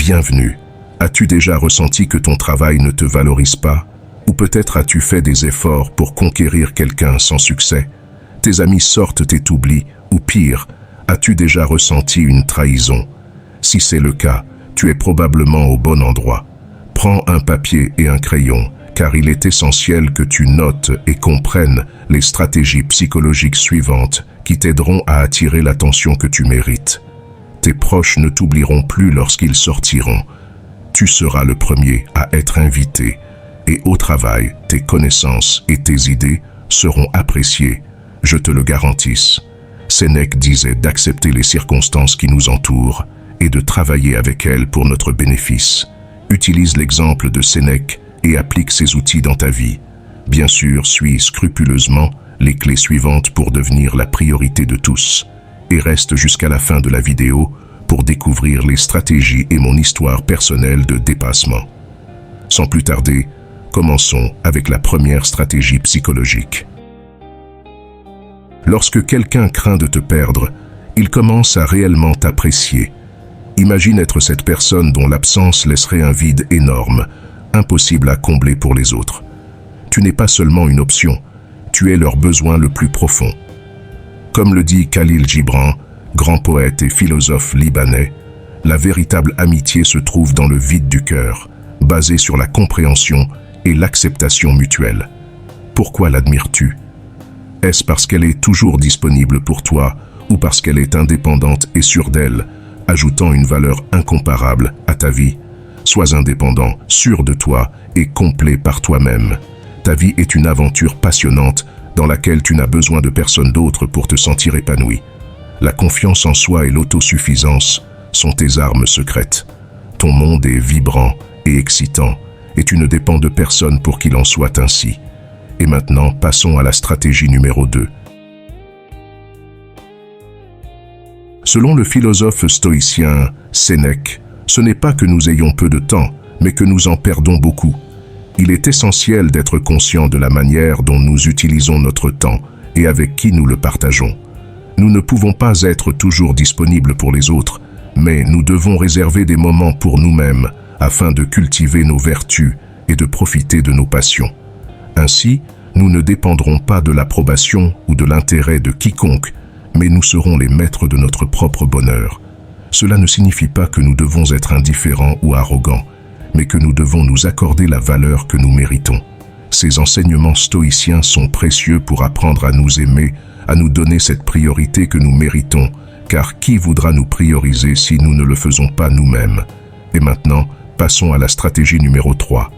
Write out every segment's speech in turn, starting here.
Bienvenue. As-tu déjà ressenti que ton travail ne te valorise pas? Ou peut-être as-tu fait des efforts pour conquérir quelqu'un sans succès? Tes amis sortent et t'oublient, ou pire, as-tu déjà ressenti une trahison? Si c'est le cas, tu es probablement au bon endroit. Prends un papier et un crayon, car il est essentiel que tu notes et comprennes les stratégies psychologiques suivantes qui t'aideront à attirer l'attention que tu mérites. Tes proches ne t'oublieront plus lorsqu'ils sortiront. Tu seras le premier à être invité. Et au travail, tes connaissances et tes idées seront appréciées, je te le garantisse. Sénèque disait d'accepter les circonstances qui nous entourent et de travailler avec elles pour notre bénéfice. Utilise l'exemple de Sénèque et applique ces outils dans ta vie. Bien sûr, suis scrupuleusement les clés suivantes pour devenir la priorité de tous. Et reste jusqu'à la fin de la vidéo pour découvrir les stratégies et mon histoire personnelle de dépassement. Sans plus tarder, commençons avec la première stratégie psychologique. Lorsque quelqu'un craint de te perdre, il commence à réellement t'apprécier. Imagine être cette personne dont l'absence laisserait un vide énorme, impossible à combler pour les autres. Tu n'es pas seulement une option, tu es leur besoin le plus profond. Comme le dit Khalil Gibran, grand poète et philosophe libanais, la véritable amitié se trouve dans le vide du cœur, basée sur la compréhension et l'acceptation mutuelle. Pourquoi l'admires-tu? Est-ce parce qu'elle est toujours disponible pour toi ou parce qu'elle est indépendante et sûre d'elle, ajoutant une valeur incomparable à ta vie? Sois indépendant, sûr de toi et complet par toi-même. Ta vie est une aventure passionnante dans laquelle tu n'as besoin de personne d'autre pour te sentir épanoui. La confiance en soi et l'autosuffisance sont tes armes secrètes. Ton monde est vibrant et excitant, et tu ne dépends de personne pour qu'il en soit ainsi. Et maintenant, passons à la stratégie numéro 2. Selon le philosophe stoïcien Sénèque, ce n'est pas que nous ayons peu de temps, mais que nous en perdons beaucoup. Il est essentiel d'être conscient de la manière dont nous utilisons notre temps et avec qui nous le partageons. Nous ne pouvons pas être toujours disponibles pour les autres, mais nous devons réserver des moments pour nous-mêmes afin de cultiver nos vertus et de profiter de nos passions. Ainsi, nous ne dépendrons pas de l'approbation ou de l'intérêt de quiconque, mais nous serons les maîtres de notre propre bonheur. Cela ne signifie pas que nous devons être indifférents ou arrogants, mais que nous devons nous accorder la valeur que nous méritons. Ces enseignements stoïciens sont précieux pour apprendre à nous aimer, à nous donner cette priorité que nous méritons, car qui voudra nous prioriser si nous ne le faisons pas nous-mêmes? Et maintenant, passons à la stratégie numéro 3.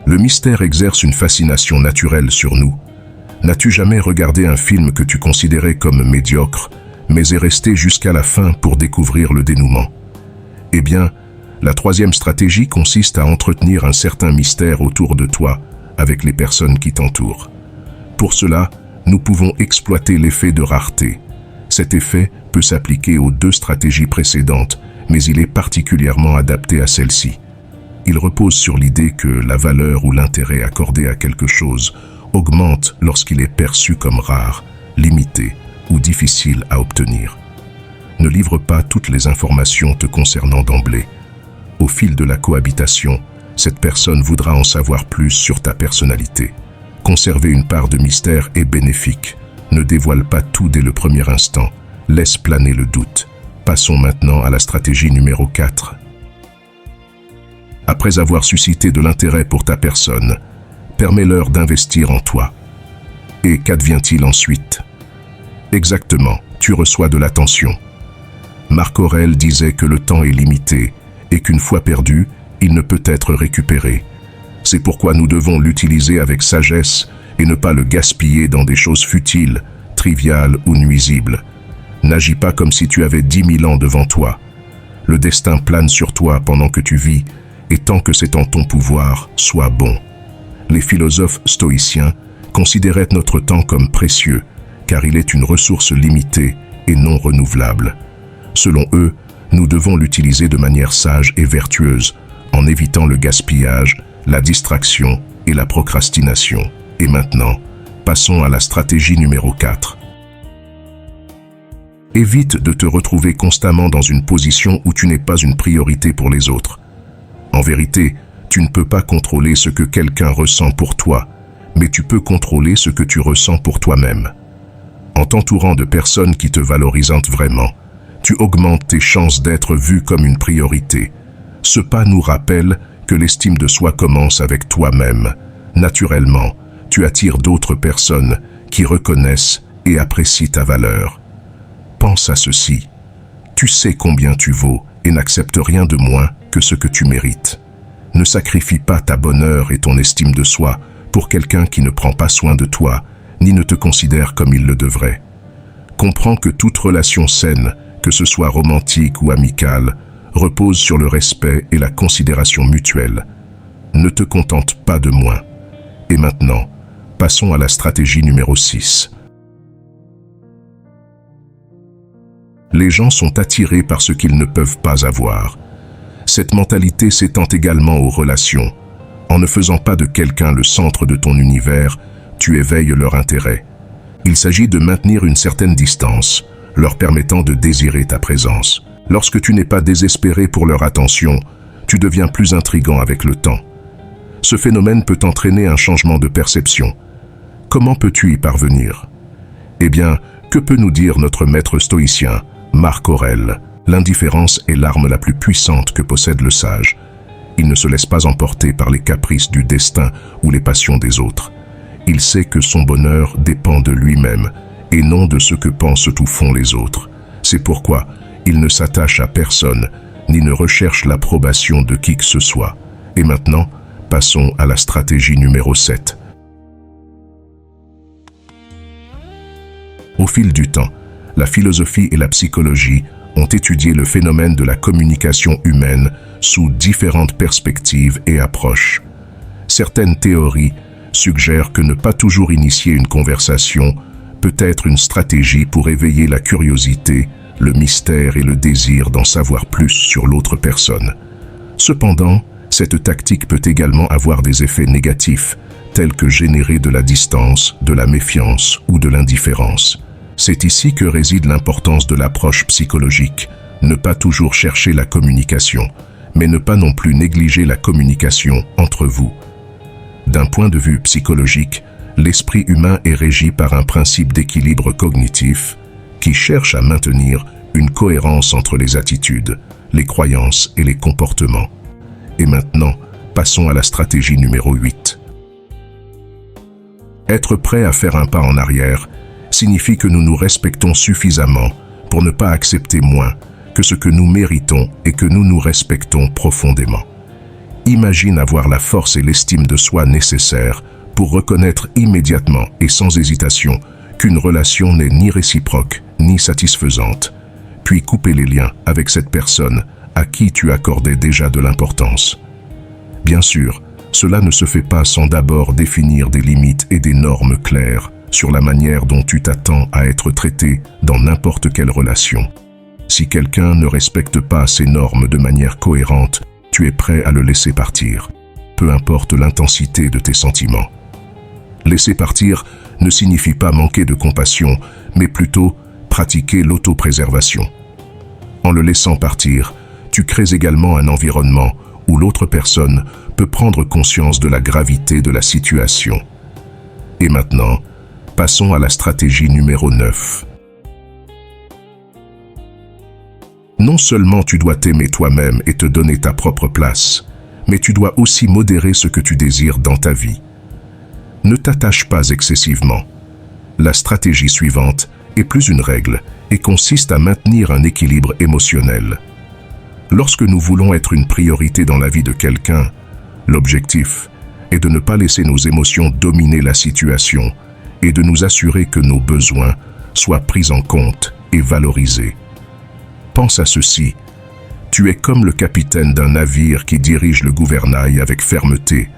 Le mystère exerce une fascination naturelle sur nous. N'as-tu jamais regardé un film que tu considérais comme médiocre, mais est resté jusqu'à la fin pour découvrir le dénouement? Eh bien, la troisième stratégie consiste à entretenir un certain mystère autour de toi avec les personnes qui t'entourent. Pour cela, nous pouvons exploiter l'effet de rareté. Cet effet peut s'appliquer aux 2 stratégies précédentes, mais il est particulièrement adapté à celle-ci. Il repose sur l'idée que la valeur ou l'intérêt accordé à quelque chose augmente lorsqu'il est perçu comme rare, limité ou difficile à obtenir. Ne livre pas toutes les informations te concernant d'emblée. Au fil de la cohabitation, cette personne voudra en savoir plus sur ta personnalité. Conserver une part de mystère est bénéfique. Ne dévoile pas tout dès le premier instant. Laisse planer le doute. Passons maintenant à la stratégie numéro 4. Après avoir suscité de l'intérêt pour ta personne, permets-leur d'investir en toi. Et qu'advient-il ensuite? Exactement, tu reçois de l'attention. Marc Aurèle disait que le temps est limité et qu'une fois perdu, il ne peut être récupéré. C'est pourquoi nous devons l'utiliser avec sagesse et ne pas le gaspiller dans des choses futiles, triviales ou nuisibles. N'agis pas comme si tu avais 10 000 ans devant toi. Le destin plane sur toi pendant que tu vis, et tant que c'est en ton pouvoir, sois bon. Les philosophes stoïciens considéraient notre temps comme précieux, car il est une ressource limitée et non renouvelable. Selon eux, nous devons l'utiliser de manière sage et vertueuse, en évitant le gaspillage, la distraction et la procrastination. Et maintenant, passons à la stratégie numéro 4. Évite de te retrouver constamment dans une position où tu n'es pas une priorité pour les autres. En vérité, tu ne peux pas contrôler ce que quelqu'un ressent pour toi, mais tu peux contrôler ce que tu ressens pour toi-même. En t'entourant de personnes qui te valorisent vraiment, tu augmentes tes chances d'être vu comme une priorité. Ce pas nous rappelle que l'estime de soi commence avec toi-même. Naturellement, tu attires d'autres personnes qui reconnaissent et apprécient ta valeur. Pense à ceci. Tu sais combien tu vaux et n'accepte rien de moins que ce que tu mérites. Ne sacrifie pas ta bonheur et ton estime de soi pour quelqu'un qui ne prend pas soin de toi, ni ne te considère comme il le devrait. Comprends que toute relation saine, que ce soit romantique ou amicale, repose sur le respect et la considération mutuelle. Ne te contente pas de moins. Et maintenant, passons à la stratégie numéro 6. Les gens sont attirés par ce qu'ils ne peuvent pas avoir. Cette mentalité s'étend également aux relations. En ne faisant pas de quelqu'un le centre de ton univers, tu éveilles leur intérêt. Il s'agit de maintenir une certaine distance, leur permettant de désirer ta présence. Lorsque tu n'es pas désespéré pour leur attention, tu deviens plus intriguant avec le temps. Ce phénomène peut entraîner un changement de perception. Comment peux-tu y parvenir? Eh bien, que peut nous dire notre maître stoïcien, Marc Aurèle? L'indifférence est l'arme la plus puissante que possède le sage. Il ne se laisse pas emporter par les caprices du destin ou les passions des autres. Il sait que son bonheur dépend de lui-même et non de ce que pensent ou font les autres. C'est pourquoi il ne s'attache à personne ni ne recherche l'approbation de qui que ce soit. Et maintenant, passons à la stratégie numéro 7. Au fil du temps, la philosophie et la psychologie ont étudié le phénomène de la communication humaine sous différentes perspectives et approches. Certaines théories suggèrent que ne pas toujours initier une conversation peut être une stratégie pour éveiller la curiosité, le mystère et le désir d'en savoir plus sur l'autre personne. Cependant, cette tactique peut également avoir des effets négatifs, tels que générer de la distance, de la méfiance ou de l'indifférence. C'est ici que réside l'importance de l'approche psychologique. Ne pas toujours chercher la communication, mais ne pas non plus négliger la communication entre vous. D'un point de vue psychologique, l'esprit humain est régi par un principe d'équilibre cognitif qui cherche à maintenir une cohérence entre les attitudes, les croyances et les comportements. Et maintenant, passons à la stratégie numéro 8. Être prêt à faire un pas en arrière signifie que nous nous respectons suffisamment pour ne pas accepter moins que ce que nous méritons et que nous nous respectons profondément. Imagine avoir la force et l'estime de soi nécessaires pour reconnaître immédiatement et sans hésitation qu'une relation n'est ni réciproque ni satisfaisante, puis couper les liens avec cette personne à qui tu accordais déjà de l'importance. Bien sûr, cela ne se fait pas sans d'abord définir des limites et des normes claires sur la manière dont tu t'attends à être traité dans n'importe quelle relation. Si quelqu'un ne respecte pas ces normes de manière cohérente, tu es prêt à le laisser partir, peu importe l'intensité de tes sentiments. Laisser partir ne signifie pas manquer de compassion, mais plutôt pratiquer l'autopréservation. En le laissant partir, tu crées également un environnement où l'autre personne peut prendre conscience de la gravité de la situation. Et maintenant, passons à la stratégie numéro 9. Non seulement tu dois t'aimer toi-même et te donner ta propre place, mais tu dois aussi modérer ce que tu désires dans ta vie. Ne t'attache pas excessivement. La stratégie suivante est plus une règle et consiste à maintenir un équilibre émotionnel. Lorsque nous voulons être une priorité dans la vie de quelqu'un, l'objectif est de ne pas laisser nos émotions dominer la situation et de nous assurer que nos besoins soient pris en compte et valorisés. Pense à ceci, tu es comme le capitaine d'un navire qui dirige le gouvernail avec fermeté,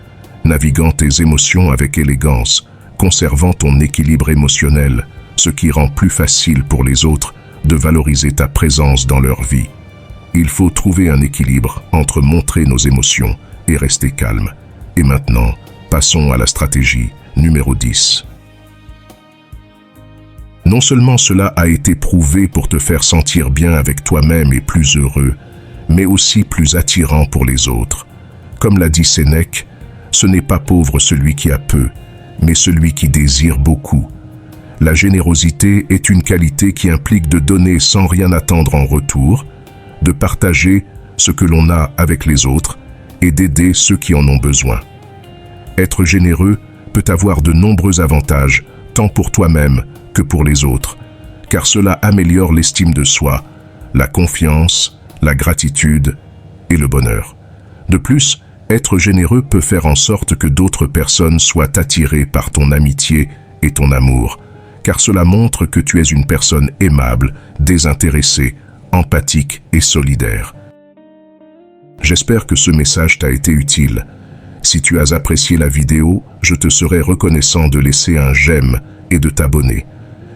naviguant tes émotions avec élégance, conservant ton équilibre émotionnel, ce qui rend plus facile pour les autres de valoriser ta présence dans leur vie. Il faut trouver un équilibre entre montrer nos émotions et rester calme. Et maintenant, passons à la stratégie numéro 10. Non seulement cela a été prouvé pour te faire sentir bien avec toi-même et plus heureux, mais aussi plus attirant pour les autres. Comme l'a dit Sénèque, ce n'est pas pauvre celui qui a peu, mais celui qui désire beaucoup. La générosité est une qualité qui implique de donner sans rien attendre en retour, de partager ce que l'on a avec les autres et d'aider ceux qui en ont besoin. Être généreux peut avoir de nombreux avantages, tant pour toi-même que pour les autres, car cela améliore l'estime de soi, la confiance, la gratitude et le bonheur. De plus, être généreux peut faire en sorte que d'autres personnes soient attirées par ton amitié et ton amour, car cela montre que tu es une personne aimable, désintéressée, empathique et solidaire. J'espère que ce message t'a été utile. Si tu as apprécié la vidéo, je te serai reconnaissant de laisser un j'aime et de t'abonner.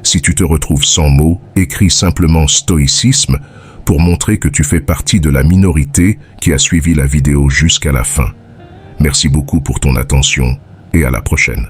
Si tu te retrouves sans mots, écris simplement stoïcisme pour montrer que tu fais partie de la minorité qui a suivi la vidéo jusqu'à la fin. Merci beaucoup pour ton attention et à la prochaine.